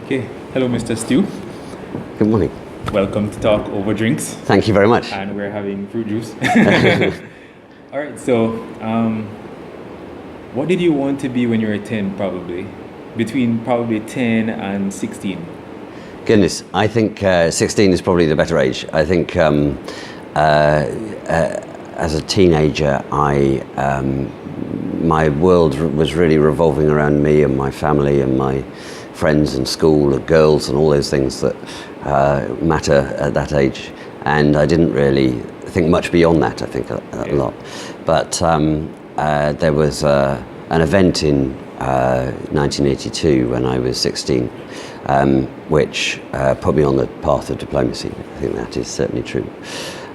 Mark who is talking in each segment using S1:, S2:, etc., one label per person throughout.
S1: Okay, hello, Mr. Stew.
S2: Good morning.
S1: Welcome to Talk Over Drinks,
S2: Thank you very much.
S1: and we're having fruit juice. All right, so what did you want to be when you were 10, probably? Between probably 10 and 16?
S2: Goodness, I think 16 is probably the better age. I think as a teenager, my world was really revolving around me and my family and my friends and school and girls and all those things that matter at that age. And I didn't really think much beyond that, I think, a lot. But there was an event in 1982 when I was 16, which put me on the path of diplomacy. I think that is certainly true.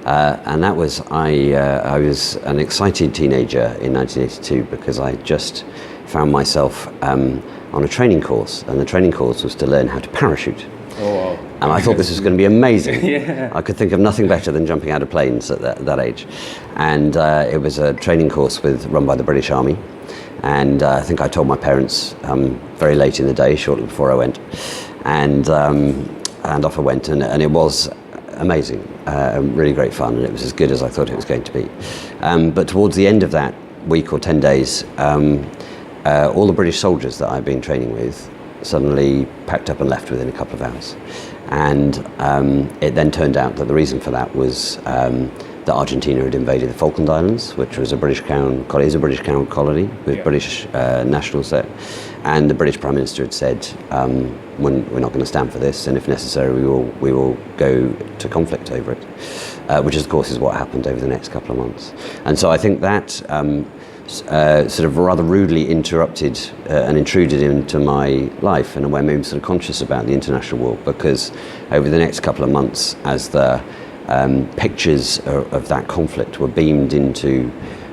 S2: And that was, I was an excited teenager in 1982 because I just found myself on a training course, and the training course was to learn how to parachute.
S1: Oh, wow.
S2: And I thought this was going to be amazing.
S1: Yeah.
S2: I could think of nothing better than jumping out of planes at that age. And it was a training course run by the British Army. And I think I told my parents very late in the day, shortly before I went. And off I went, and it was amazing, really great fun, and it was as good as I thought it was going to be. But towards the end of that week or 10 days, all the British soldiers that I'd been training with suddenly packed up and left within a couple of hours. And it then turned out that the reason for that was that Argentina had invaded the Falkland Islands, which was a British Crown colony with British nationals there. And the British Prime Minister had said, we're not going to stand for this, and if necessary we will go to conflict over it, which of course is what happened over the next couple of months. And so I think that sort of rather rudely interrupted and intruded into my life in a way I made me sort of conscious about the international world, because over the next couple of months, as the pictures of that conflict were beamed into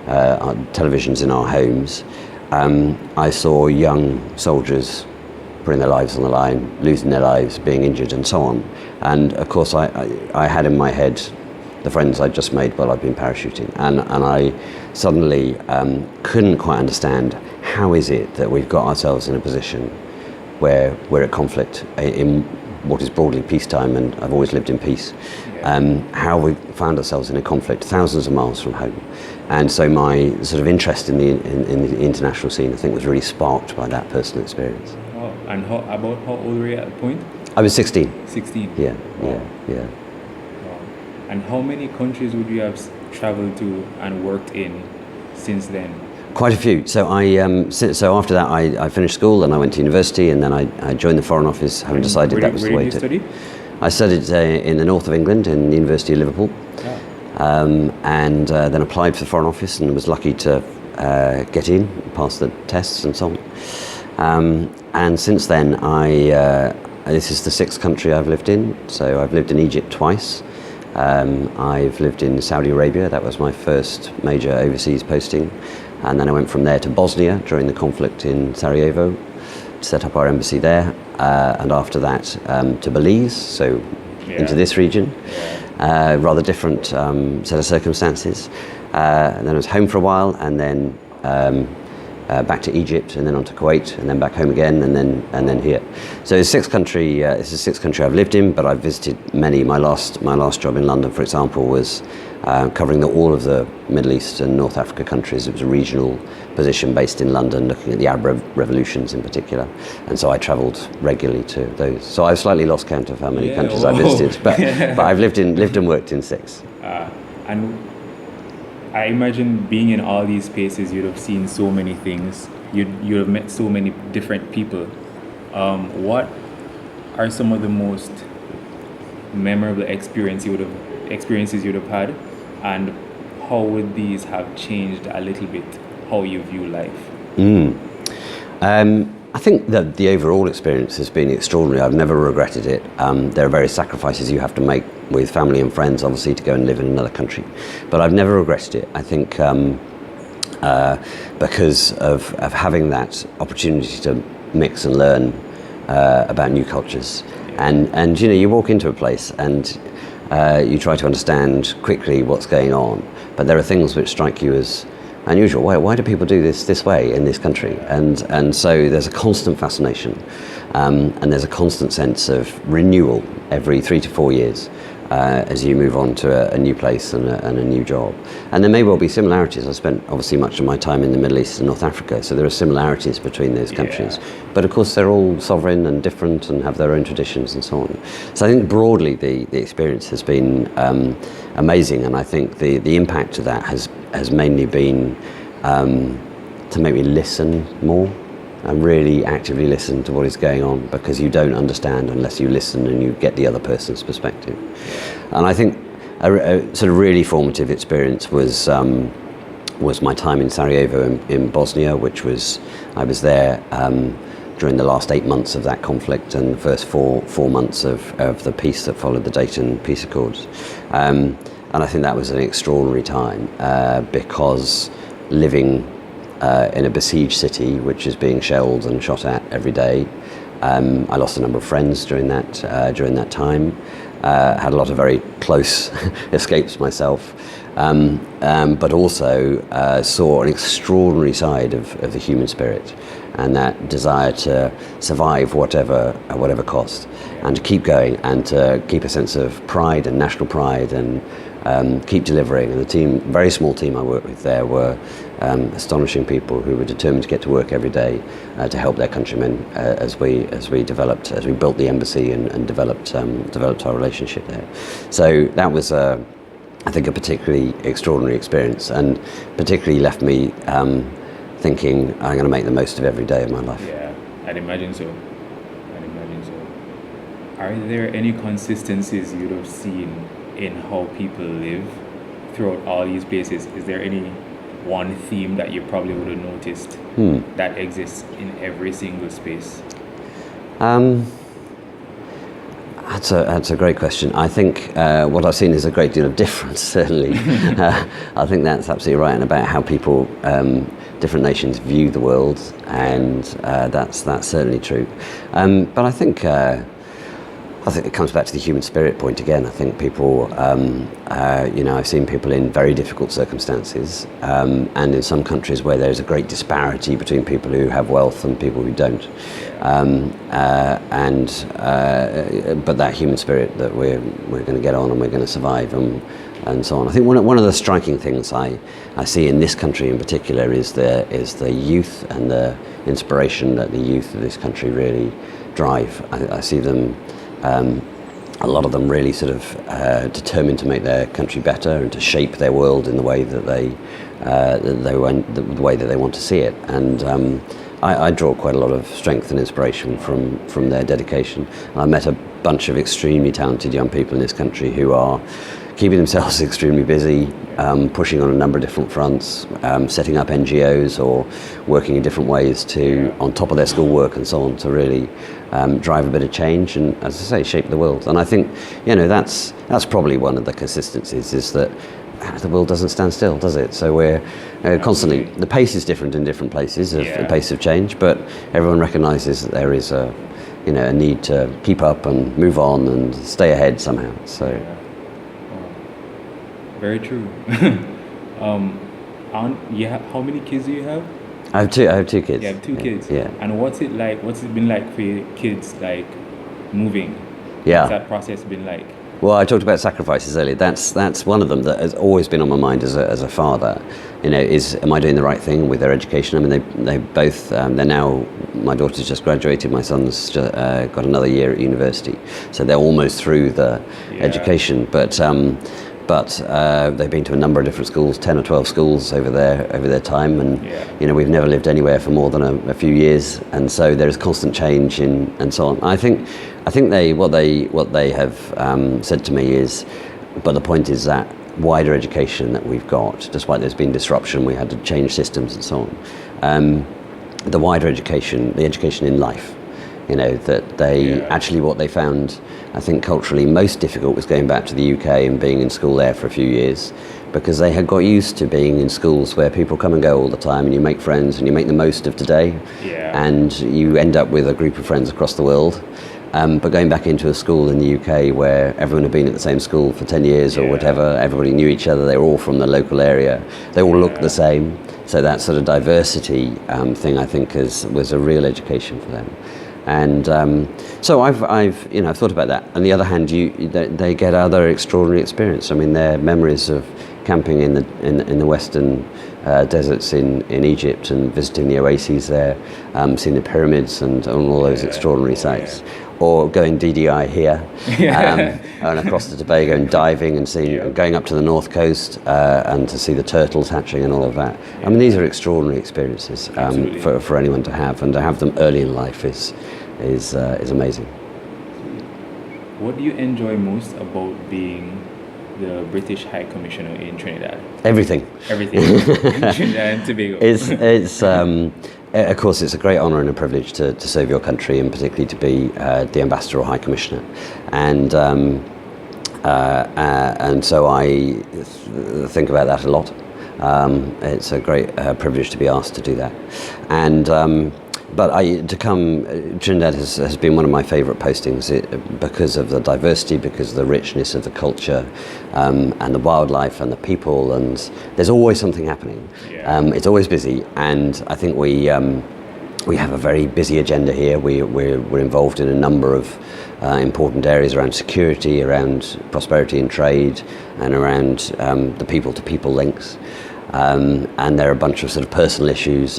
S2: our televisions in our homes, I saw young soldiers putting their lives on the line, losing their lives, being injured and so on. And of course I had in my head the friends I'd just made while I'd been parachuting, and I suddenly couldn't quite understand how is it that we've got ourselves in a position where we're at conflict in what is broadly peacetime, and I've always lived in peace. How we found ourselves in a conflict thousands of miles from home. And so my sort of interest in the international scene, I think, was really sparked by that personal experience.
S1: Wow. And how old were you at the point?
S2: I was 16.
S1: 16?
S2: Yeah.
S1: Wow. Wow. And how many countries would you have traveled to and worked in since then?
S2: Quite a few. So so after that I finished school and I went to university, and then I joined the Foreign Office, having decided that was the way to.
S1: Where did you study?
S2: I studied in the north of England in the University of Liverpool, and then applied for the Foreign Office and was lucky to get in, pass the tests and so on. And since then, this is the sixth country I've lived in. So I've lived in Egypt twice. I've lived in Saudi Arabia. That was my first major overseas posting. And then I went from there to Bosnia during the conflict in Sarajevo to set up our embassy there. And after that to Belize, so into this region. Rather different set of circumstances. And then I was home for a while, and then back to Egypt, and then on to Kuwait, and then back home again, and then here. So it's this is the sixth country I've lived in, but I've visited many. My last job in London, for example, was covering all of the Middle East and North Africa countries. It was a regional position based in London, looking at the Arab revolutions in particular. And so I travelled regularly to those. So I've slightly lost count of how many countries I visited, but I've lived and worked in six.
S1: And I imagine being in all these spaces, you'd have seen so many things. You'd have met so many different people. What are some of the most memorable experiences you'd have had, and how would these have changed a little bit how you view life?
S2: I think that the overall experience has been extraordinary. I've never regretted it. There are various sacrifices you have to make with family and friends, obviously, to go and live in another country. But I've never regretted it. I think because of having that opportunity to mix and learn about new cultures. And you walk into a place and you try to understand quickly what's going on, but there are things which strike you as unusual. Why do people do this way in this country? And so there's a constant fascination, and there's a constant sense of renewal every 3 to 4 years. As you move on to a new place and a new job. And there may well be similarities. I spent obviously much of my time in the Middle East and North Africa, so there are similarities between those countries. But of course they're all sovereign and different and have their own traditions and so on. So I think broadly the experience has been amazing, and I think the impact of that has mainly been to make me listen more and really actively listen to what is going on, because you don't understand unless you listen and you get the other person's perspective. And I think a sort of really formative experience was my time in Sarajevo in Bosnia, which was, I was there during the last 8 months of that conflict and the first four months of the peace that followed the Dayton Peace Accords. And I think that was an extraordinary time because living in a besieged city which is being shelled and shot at every day. I lost a number of friends during that time. Had a lot of very close escapes myself, but also saw an extraordinary side of the human spirit and that desire to survive at whatever cost, and to keep going and to keep a sense of pride and national pride and keep delivering. And the team, very small team I worked with there, were astonishing people who were determined to get to work every day to help their countrymen as we built the embassy and developed our relationship there. So that was I think a particularly extraordinary experience, and particularly left me thinking I'm going to make the most of every day of my life.
S1: Yeah, I'd imagine so. Are there any consistencies you'd have seen in how people live throughout all these places? Is there any one theme that you probably would have noticed that exists in every single space?
S2: That's a great question. I think what I've seen is a great deal of difference, certainly. I think that's absolutely right, and about how people, different nations view the world, and that's certainly true. But I think it comes back to the human spirit point again. I think people, I've seen people in very difficult circumstances, and in some countries where there's a great disparity between people who have wealth and people who don't. But that human spirit that we're going to get on and we're going to survive and so on. I think one of the striking things I see in this country in particular is the youth and the inspiration that the youth of this country really drive. I see them. A lot of them really sort of determined to make their country better and to shape their world in the way that they want to see it. And I draw quite a lot of strength and inspiration from their dedication. I met a bunch of extremely talented young people in this country who are keeping themselves extremely busy, pushing on a number of different fronts, setting up NGOs or working in different ways on top of their schoolwork and so on, to really drive a bit of change and, as I say, shape the world. And I think, that's probably one of the consistencies, is that the world doesn't stand still, does it? So we're constantly, the pace is different in different places, the pace of change, but everyone recognises that there is a need to keep up and move on and stay ahead somehow. So.
S1: Very true. How many kids do you have?
S2: I have two kids.
S1: You have two kids.
S2: Yeah.
S1: And what's it been like for your kids, like moving?
S2: Yeah.
S1: What's that process been like?
S2: Well, I talked about sacrifices earlier. That's one of them that has always been on my mind as a father. Am I doing the right thing with their education? I mean, they both, they're now, my daughter's just graduated, my son's got another year at university, so they're almost through the education. But they've been to a number of different schools, 10 or 12 schools over their time, and we've never lived anywhere for more than a few years, and so there's constant change and so on. I think what they have said to me is, but the point is that wider education that we've got, despite there's been disruption, we had to change systems and so on. The wider education, the education in life. That they actually, what they found, I think, culturally most difficult was going back to the UK and being in school there for a few years, because they had got used to being in schools where people come and go all the time, and you make friends and you make the most of today, and you end up with a group of friends across the world. But going back into a school in the UK where everyone had been at the same school for 10 years or whatever, everybody knew each other, they were all from the local area, they all looked the same. So that sort of diversity thing, I think, was a real education for them. And so I've thought about that. On the other hand, they get other extraordinary experience. I mean, their memories of camping in the western deserts in Egypt and visiting the oases there, seeing the pyramids and all those extraordinary sights, or going DDI here and across the Tobago and diving and going up to the north coast and to see the turtles hatching and all of that. I mean, these are extraordinary experiences for anyone to have, and to have them early in life is amazing.
S1: What do you enjoy most about being the British High Commissioner in Trinidad?
S2: Everything.
S1: Trinidad and Tobago.
S2: It's of course, it's a great honour and a privilege to serve your country, and particularly to be the Ambassador or High Commissioner. And so I think about that a lot. It's a great privilege to be asked to do that. And Trinidad has been one of my favourite postings because of the diversity, because of the richness of the culture, and the wildlife and the people, and there's always something happening. It's always busy, and I think we have a very busy agenda here. We're involved in a number of important areas around security, around prosperity and trade, and around the people-to-people links. And there are a bunch of sort of personal issues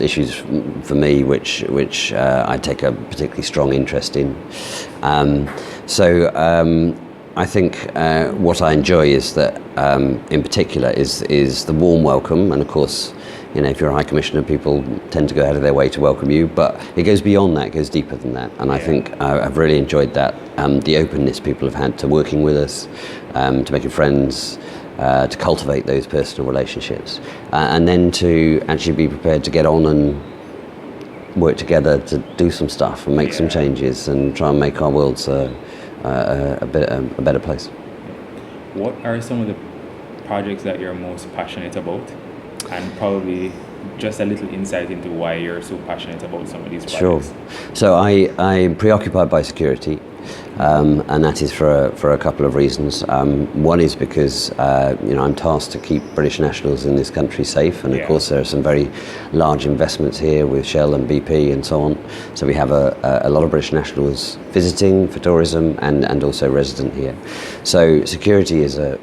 S2: for me, which I take a particularly strong interest in. I think what I enjoy is that, in particular, is the warm welcome. And of course, if you're a High Commissioner, people tend to go out of their way to welcome you. But it goes beyond that, it goes deeper than that. And I think I've really enjoyed that, the openness people have had to working with us, to making friends, to cultivate those personal relationships, and then to actually be prepared to get on and work together to do some stuff and make some changes and try and make our worlds a better place.
S1: What are some of the projects that you're most passionate about? And probably just a little insight into why you're so passionate about some of these projects.
S2: Sure. So I'm preoccupied by security. And that is for a couple of reasons. One is because I'm tasked to keep British nationals in this country safe, and of course there are some very large investments here with Shell and BP and so on. So we have a lot of British nationals visiting for tourism and also resident here. So security is of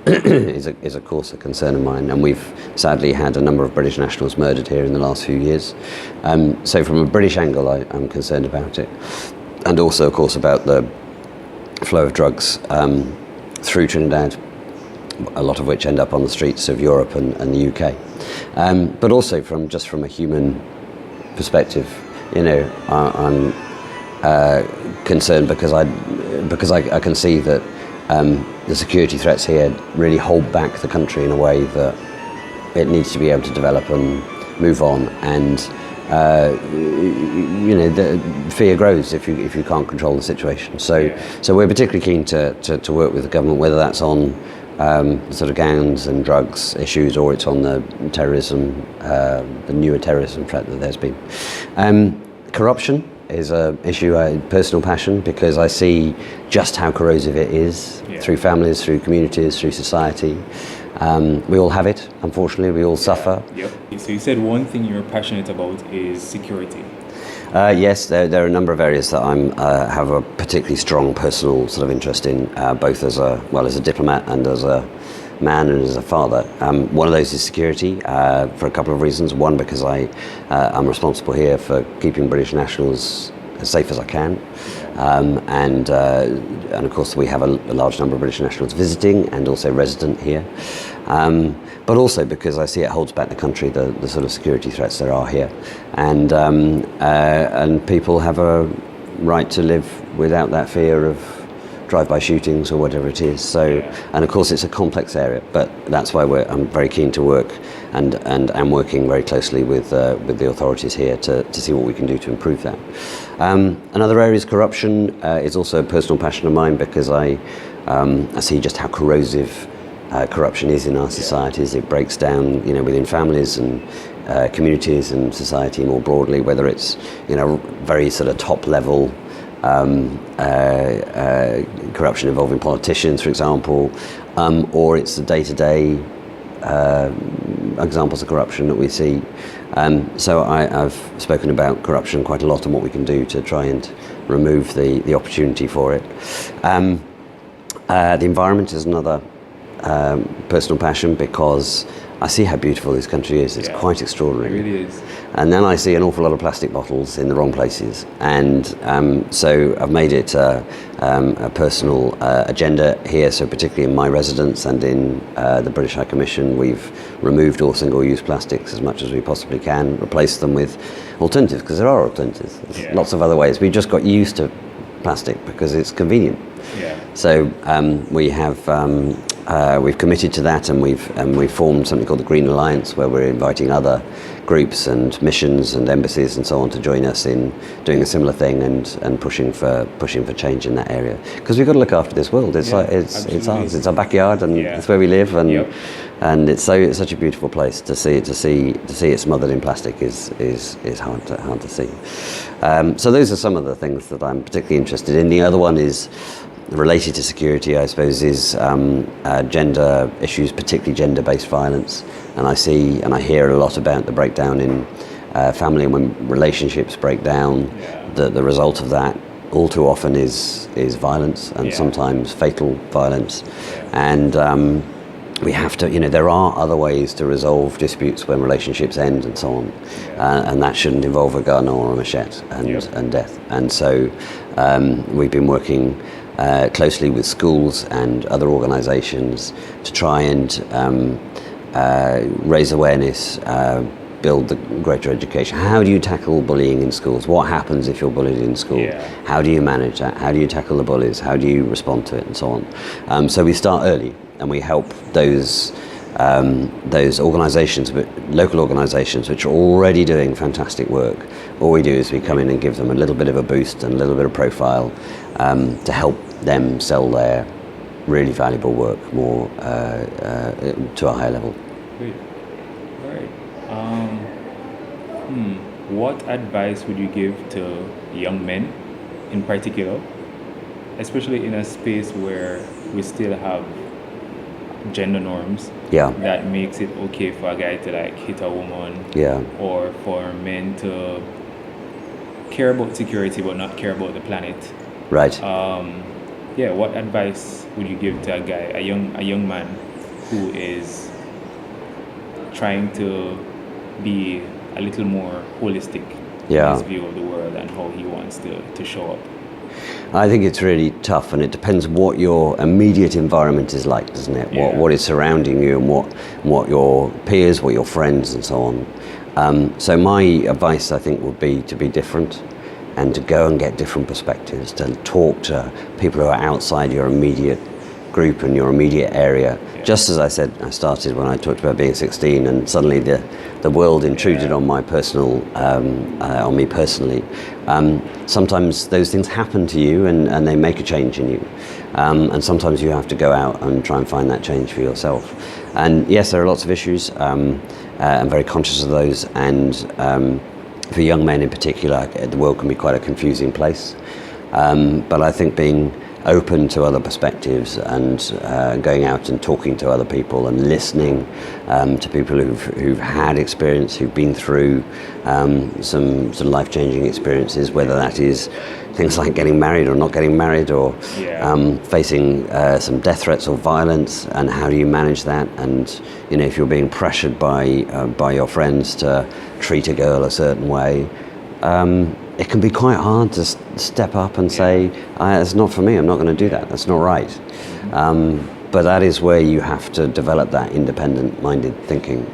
S2: course a concern of mine, and we've sadly had a number of British nationals murdered here in the last few years. So from a British angle, I'm concerned about it, and also of course about the flow of drugs through Trinidad, a lot of which end up on the streets of Europe and the UK. But also from a human perspective, I'm concerned because I can see that the security threats here really hold back the country in a way that it needs to be able to develop and move on. And the fear grows if you can't control the situation. So we're particularly keen to work with the government, whether that's on sort of gangs and drugs issues, or it's on the terrorism, the newer terrorism threat that there's been. Corruption is an issue, a personal passion, because I see just how corrosive it is through families, through communities, through society. We all have it, unfortunately, we all suffer.
S1: So you said one thing you're passionate about is security.
S2: Yes, there are a number of areas that I have a particularly strong personal sort of interest in, both as a diplomat and as a man and as a father. One of those is security, for a couple of reasons. One, because I'm responsible here for keeping British nationals as safe as I can. And of course we have a large number of British nationals visiting and also resident here. But also because I see it holds back the country, the sort of security threats there are here. And people have a right to live without that fear of drive-by shootings or whatever it is. So, and of course it's a complex area, but that's why I'm very keen to work and I'm working very closely with the authorities here to see what we can do to improve that. Another area is corruption. It's also a personal passion of mine because I see just how corrosive corruption is in our societies. It breaks down, within families and communities and society more broadly, whether it's, very sort of top level corruption involving politicians, for example, or it's the day-to-day examples of corruption that we see. So I've spoken about corruption quite a lot and what we can do to try and remove the opportunity for it. The environment is another personal passion, because I see how beautiful this country is. It's quite extraordinary.
S1: It really is.
S2: And then I see an awful lot of plastic bottles in the wrong places. And so I've made it a personal agenda here. So particularly in my residence and in the British High Commission, we've removed all single-use plastics as much as we possibly can, replaced them with alternatives, because there are alternatives. There's lots of other ways. We've just got used to plastic because it's convenient.
S1: Yeah.
S2: So we have we've committed to that, and we've formed something called the Green Alliance, where we're inviting other groups and missions and embassies and so on to join us in doing a similar thing and pushing for change in that area, because we've got to look after this world. It's it's ours. It's our backyard, and it's where we live, and it's such a beautiful place. To see it smothered in plastic is hard to see. So those are some of the things that I'm particularly interested in. The other one is related to security, I suppose, is gender issues, particularly gender-based violence. And I see and I hear a lot about the breakdown in family, and when relationships break down, the result of that all too often is violence, and sometimes fatal violence. And we have to, there are other ways to resolve disputes when relationships end and so on, and that shouldn't involve a gun or a machete and death. And so we've been working closely with schools and other organisations to try and raise awareness, build the greater education. How do you tackle bullying in schools? What happens if you're bullied in school? How do you manage that? How do you tackle the bullies? How do you respond to it, and so on? So we start early, and we help those organisations, local organisations, which are already doing fantastic work. All we do is we come in and give them a little bit of a boost and a little bit of profile to help them sell their really valuable work more to a higher level.
S1: Great. All right. What advice would you give to young men in particular, especially in a space where we still have gender norms that makes it okay for a guy to hit a woman, or for men to care about security but not care about the planet?
S2: Right.
S1: What advice would you give to a guy, a young man who is trying to be a little more holistic in his view of the world and how he wants to show up?
S2: I think it's really tough, and it depends what your immediate environment is like, doesn't it? What is surrounding you, and what your peers, what your friends, and so on. So my advice, I think, would be to be different, and to go and get different perspectives, to talk to people who are outside your immediate group and your immediate area. Just as I said, I started when I talked about being 16, and suddenly the world intruded on my personal, on me personally. Sometimes those things happen to you, and they make a change in you. And sometimes you have to go out and try and find that change for yourself. And yes, there are lots of issues. I'm very conscious of those, and for young men in particular, the world can be quite a confusing place. But I think being open to other perspectives and going out and talking to other people and listening to people who've had experience, who've been through some sort of life-changing experiences, whether that is things like getting married or not getting married, or facing some death threats or violence, and how do you manage that? And if you're being pressured by your friends to treat a girl a certain way, it can be quite hard to step up and say, it's not for me, I'm not going to do that, that's not right. But that is where you have to develop that independent-minded thinking,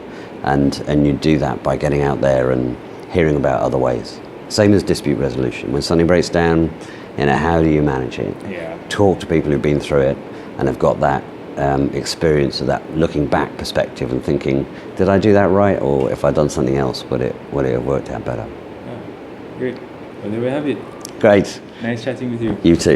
S2: and you do that by getting out there and hearing about other ways. Same as dispute resolution. When something breaks down, how do you manage it? Talk to people who've been through it and have got that experience of that looking back perspective and thinking, did I do that right? Or if I'd done something else, would it have worked out better?
S1: Great. Well, there we have it.
S2: Great.
S1: Nice chatting with you.
S2: You too.